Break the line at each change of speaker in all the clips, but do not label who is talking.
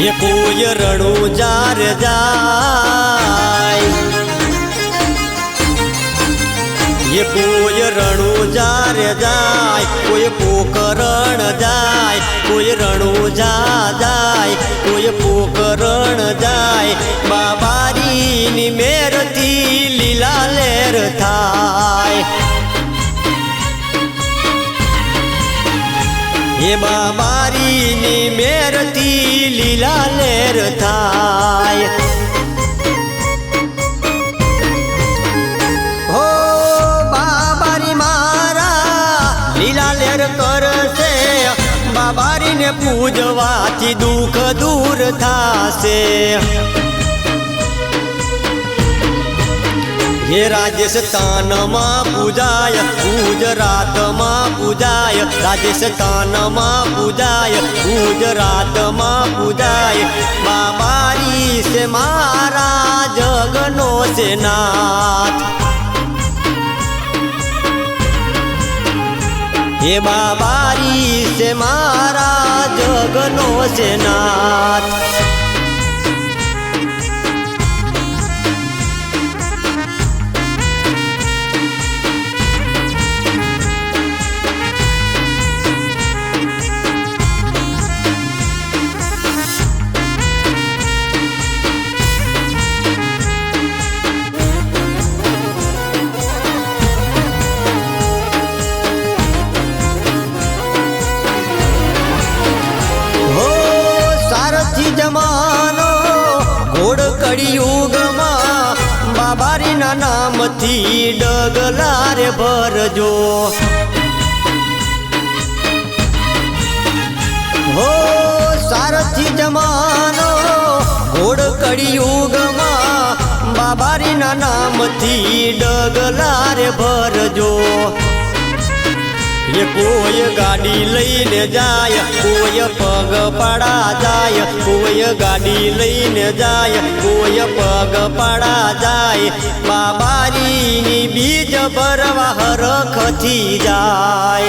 ये कोई रणु जार जाय, ये कोई रणु जार जाय, कोई पोकरण जाय, कोई रणु जा जाय, कोई पोकरण जाय। बाबारी नी मेरती लीला लेर थाय, ये बाबारी नी मेरती लीला लेर थाय। हो बाबारी मारा लीला लेर करसे, बाबारी ने पूजवाथी दुख दूर थासे। ये राजस्थान मां पूजाय, गुजरात मां पूजाय, राजस्थान मां पूजाय, गुजरात मां पूजाय। बाबारी से मारा जगनो से नाथ, ये बाबारी से मारा जगनो से नाथ। जमानो घोड़ कड़ियुग मां, बाबारी ना नाम थी डगलारे भरजो। हो सारथी जमानो घोड़ कड़ियुग मां, बाबारी ना नाम थी डगलारे भरजो। ये कोई गाड़ी लईने जाय, कोई पग पड़ा जाय, कोई गाड़ी लईने जाय, कोई पग पड़ा जाय। बाबारी नी बीज भरवा रखती जाय,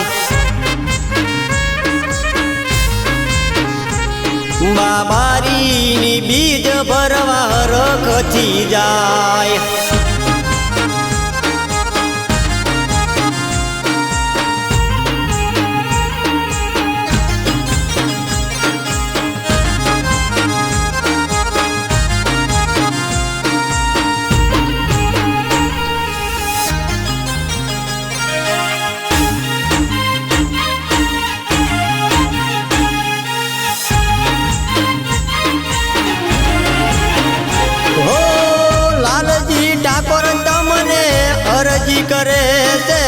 बाबारी नी बीज भरवा रखती जाय। अरजी करे से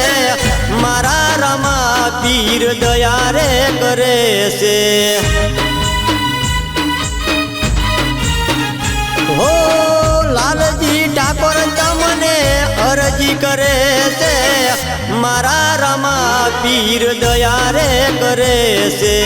मारा रमा पीर दया रे करे से। हो लालजी ठाकोर तमने अरजी करे से मारा रमा पीर दया रे करे से।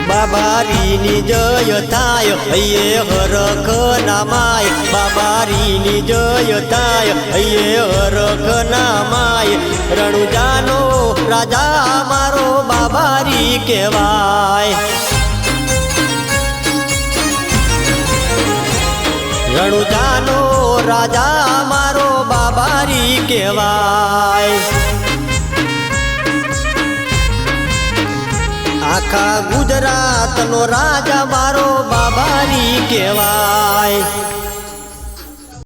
बाबारी नी जय थाय ये हरख नामाय, बाबारी नी जय थाय ये हरख नामाय। रणुजानो राजा मारो बाबारी केवाय, रणुजानो राजा मारो बाबारी केवाय। आखा गुजरात नो राजा मारो बाबारी केवाय।